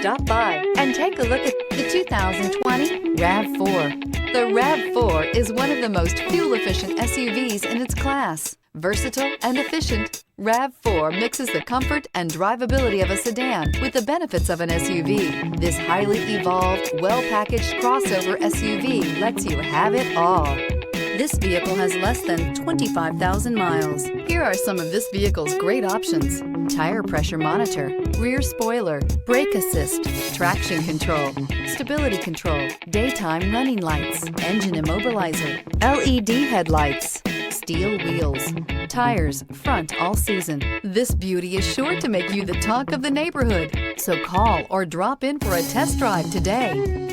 Stop by and take a look at the 2020 RAV4. The RAV4 is one of the most fuel-efficient SUVs in its class. Versatile and efficient, RAV4 mixes the comfort and drivability of a sedan with the benefits of an SUV. This highly evolved, well-packaged crossover SUV lets you have it all. This vehicle has less than 25,000 miles. Here are some of this vehicle's great options: tire pressure monitor, rear spoiler, brake assist, traction control, stability control, daytime running lights, engine immobilizer, LED headlights, steel wheels, tires front all season. This beauty is sure to make you the talk of the neighborhood. So call or drop in for a test drive today.